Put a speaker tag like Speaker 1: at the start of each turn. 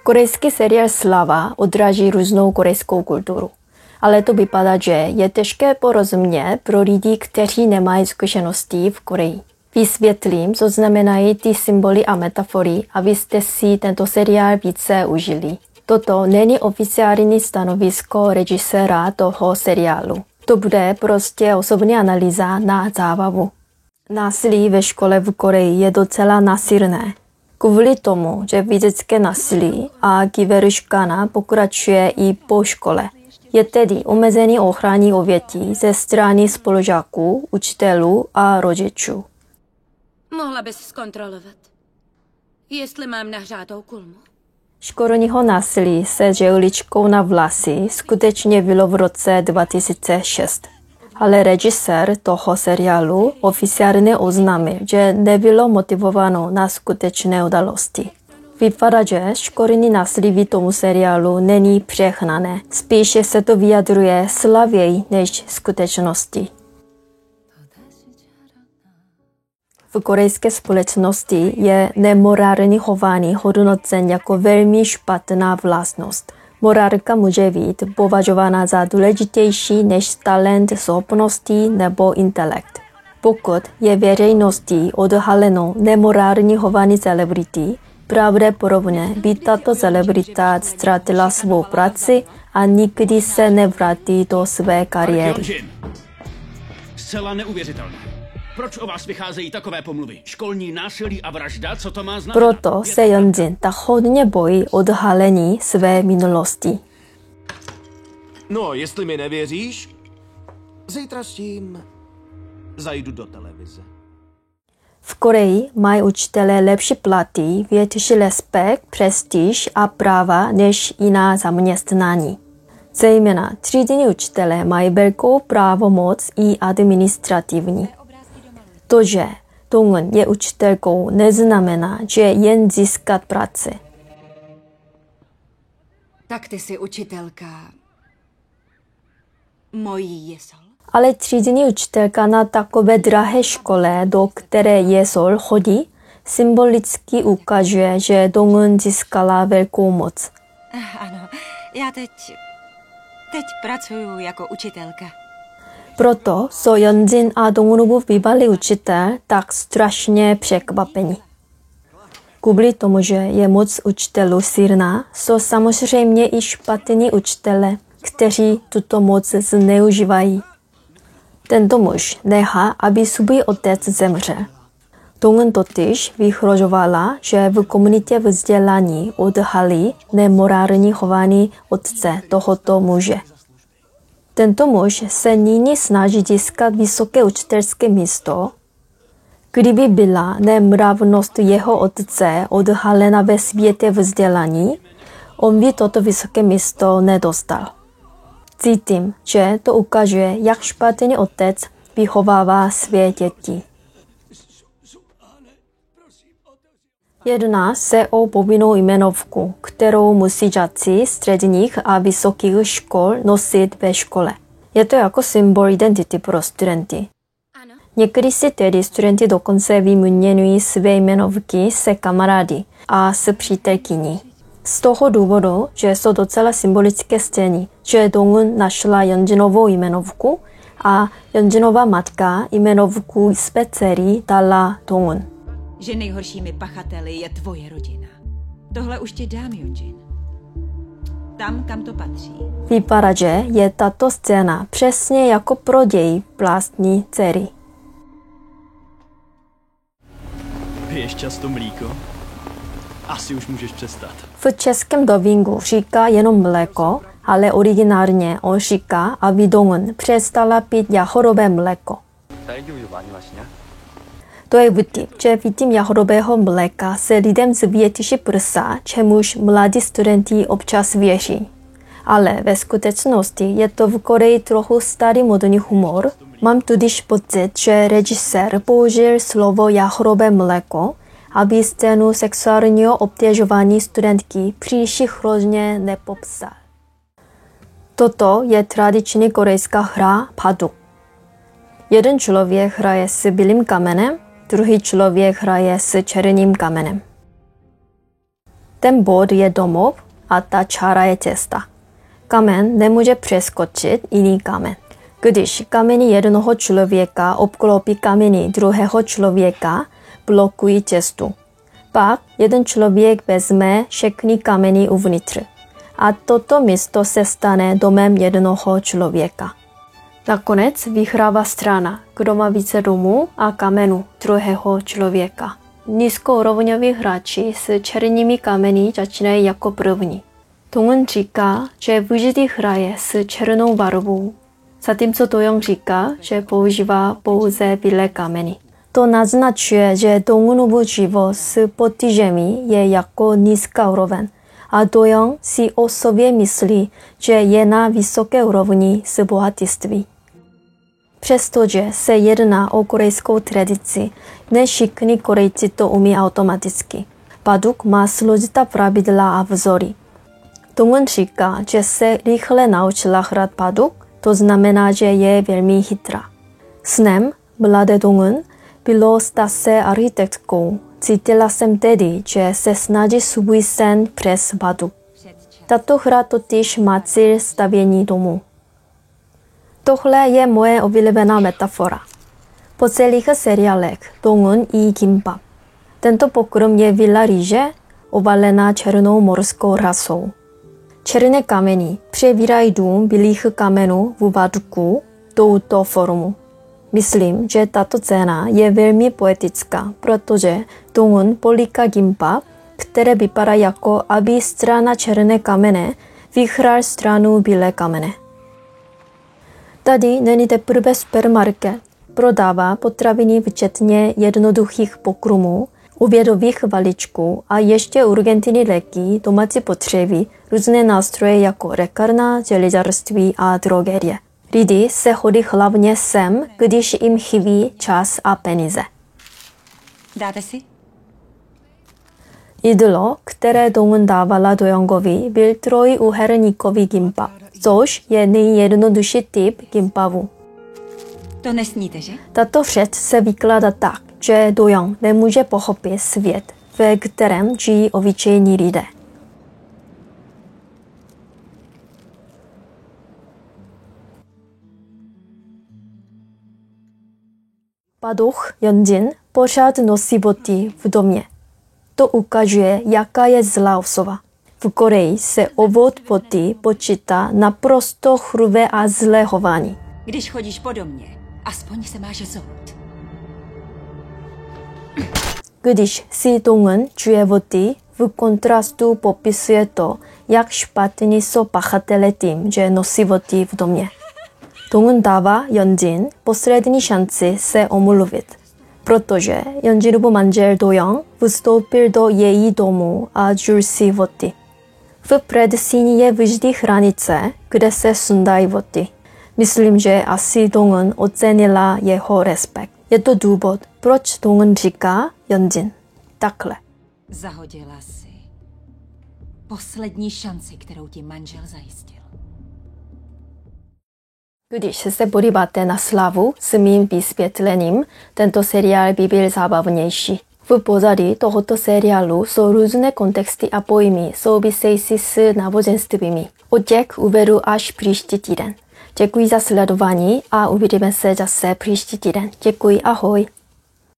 Speaker 1: Korejský seriál Slava odráží různou korejskou kulturu. Ale to vypadá, že je těžké porozumět pro lidi, kteří nemají zkušenosti v Koreji. Vysvětlím, co znamenají ty symboly a metafory, abyste si tento seriál více užili. Toto není oficiální stanovisko režiséra toho seriálu. To bude prostě osobní analýza na zábavu. Násilí ve škole v Koreji je docela násilné. Kvůli tomu, že fyzické násilí a kyberšikana pokračuje i po škole. Je tedy omezený ochranný obětí ze strany spolužáků, učitelů a rodičů.
Speaker 2: Mohla bys zkontrolovat, jestli mám nahřátou kulmu?
Speaker 1: Školního násilí se žehličkou na vlasy skutečně bylo v roce 2006. Ale režisér toho seriálu oficiálně oznámil, že nebylo motivováno na skutečné události. Vypadá, že školní násilí v tomu seriálu není přehnané. Spíše se to vyjadruje slavěji než skutečnosti. V korejské společnosti je nemorální chování hodnocen jako velmi špatná vlastnost. Morálka může být považována za důležitější než talent, schopnosti nebo intelekt. Pokud je veřejností odhaleno nemorální chování celebrity, pravděpodobně by tato celebrita ztratila svou práci a nikdy se nevrátí do své kariéry.
Speaker 3: Zcela neuvěřitelné. Proč o vás vycházejí takové pomluvy? Školní násilí a vražda, co to má znamenat?
Speaker 1: Proto se Yeonjin tak hodně bojí odhalení své minulosti.
Speaker 4: No, jestli mi nevěříš, zítra s tím zajdu do televize.
Speaker 1: V Koreji mají učitelé lepší platy, větší respekt, prestiž a práva než jiná zaměstnání. Zejména třídní učitelé mají velkou právomoc i administrativní. To, že Dong-eun je učitelkou, neznamená, že jen získat práci.
Speaker 2: Tak ty jsi učitelka mojí jesol?
Speaker 1: Ale třídní učitelka na takové drahé škole, do které jesol chodí, symbolicky ukazuje, že Dong-eun získala velkou moc.
Speaker 2: Ano, já teď pracuju jako učitelka.
Speaker 1: Proto jsou Yeonjin a Dong-eunův bývalý učitel tak strašně překvapení. Kvůli tomu, že je moc učitelů silná, jsou samozřejmě i špatní učitelé, kteří tuto moc zneužívají. Tento muž nechá, aby svůj otec zemřel. Dong-eun totiž vyhrožovala, že v komunitě vzdělání odhalí nemorální chování otce tohoto muže. Tento muž se nyní snaží získat vysoké učitelské místo. Kdyby byla nemravnost jeho otce odhalena ve světě vzdělání, on by toto vysoké místo nedostal. Cítím, že to ukazuje, jak špatný otec vychovává své děti. Jedná se o povinnou jmenovku, kterou musí žáci středních a vysokých škol nosit ve škole. Je to jako symbol identity pro studenty. Někdy si tedy studenti dokonce vyměňují své jmenovky se kamarády a s přítelkyní. Z toho důvodu, že jsou docela symbolické scény, že Dong-eun našla Yeonjinovou jmenovku a Yeonjinova matka jmenovku své dcery dala Dong-eun.
Speaker 2: Že nejhoršími pachateli je tvoje rodina. Tohle už ti dám, Yeonjin. Tam, kam to patří.
Speaker 1: Vypadá, že je tato scéna přesně jako prodej vlastní dcery.
Speaker 3: Piješ často mlíko? Asi už můžeš přestat.
Speaker 1: V českém dabingu říká jenom mléko, ale originálně on říká, aby Dong-eun přestala pít jahorové mléko. To je vtip, že pitím jahodového mléka se lidem zvětší prsa, čemuž mladí studenti občas věří. Ale ve skutečnosti je to v Koreji trochu starý modní humor. Mám tudíž pocit, že režisér použil slovo jahodové mléko, aby scénu sexuálního obtěžování studentky příliš hrozně nepopsal. Toto je tradiční korejská hra Baduk. Jeden člověk hraje s bílým kamenem, druhý člověk hraje s černým kamenem. Ten bod je domov a ta čára je cesta. Kamen nemůže přeskočit jiný kamen. Když kameny jednoho člověka obklopí kameny druhého člověka, blokují cestu. Pak jeden člověk vezme všechny kameny uvnitř. A toto místo se stane domem jednoho člověka. Nakonec vyhrává strana, kdo má více domů a kamenů druhého člověka. Nízkourovňoví hráči s černými kameny začínají jako první. Dong-eun říká, že vždy hraje s černou barvou, zatímco Do-young říká, že používá pouze bílé kameny. To naznačuje, že Dong-eunův život s potížemi je jako nízká úroveň a Do-young si o sobě myslí, že je na vysoké úrovni s bohatství. Přestože se jedná o korejskou tradici, ne všichni Korejci to umí automaticky. Baduk má složitá pravidla a vzory. Dong-eun říká, že se rychle naučila hrát baduk, to znamená, že je velmi chytrá. Snem mladé Dong-eun bylo stát se architektkou. Cítila jsem tedy, že se snaží svůj sen přes baduk. Tato hra totiž má cíl stavění domu. Tohle je moje oblíbená metafora. Po celých seriálech Dong-eun jí kimbap. Tento pokrm je vila rýže, obalená černou morskou rasou. Černé kameny přebírají dům bílých kamenů v baduku touto formu. Myslím, že tato scéna je velmi poetická, protože Dong-eun políká kimbap, které vypadá jako aby strana černé kamene vyhrál stranu bílé kamene. Tady není teprve supermarket. Prodává potraviny včetně jednoduchých pokrmů, obědových balíčků a ještě urgentní léky, domácí potřeby, různé nástroje jako lékárna, železářství a drogerie. Lidi se chodí hlavně sem, když jim chybí čas a peníze.
Speaker 2: Dáte si?
Speaker 1: Jídlo, které Dong-eun dávala Do-youngovi, byl trojúhelníkový kimbap, což je nejjednodušší typ kimbapu.
Speaker 2: To nesníte, že?
Speaker 1: Tato řeč se vykládá tak, že Do-young nemůže pochopit svět, ve kterém žijí obyčejní lidé. Paduch Yeonjin pořád nosí boty v domě. To ukazuje, jaká je zlá osoba. V Koreji se obvod boty počítá naprosto hrubé a zlé chování.
Speaker 2: Když chodíš po domě, aspoň se máš zout.
Speaker 1: Když si Dong-eun čuje boty, v kontrastu popisuje to, jak špatní jsou pachatelé tím, že nosí boty v domě. Dong-eun dává Yeonjin poslední šanci se omluvit, protože Yeonjinův manžel Do-young vstoupil do její domu a žul si boty. V předsíni je vždy hranice, kde se sundají boty. Myslím, že asi Dong-eun ocenila jeho respekt. Je to důvod, proč Dong-eun říká Yeonjin takhle.
Speaker 2: Zahodila si poslední šanci, kterou ti manžel zajistil.
Speaker 1: Když se podíváte na slavu s mým vysvětlením, tento seriál by byl zábavnější. V pozadí tohoto seriálu jsou různé kontexty a pojmy související s náboženstvími. O těch uvedu až příští týden. Děkuji za sledování a uvidíme se zase příští týden. Děkuji, ahoj.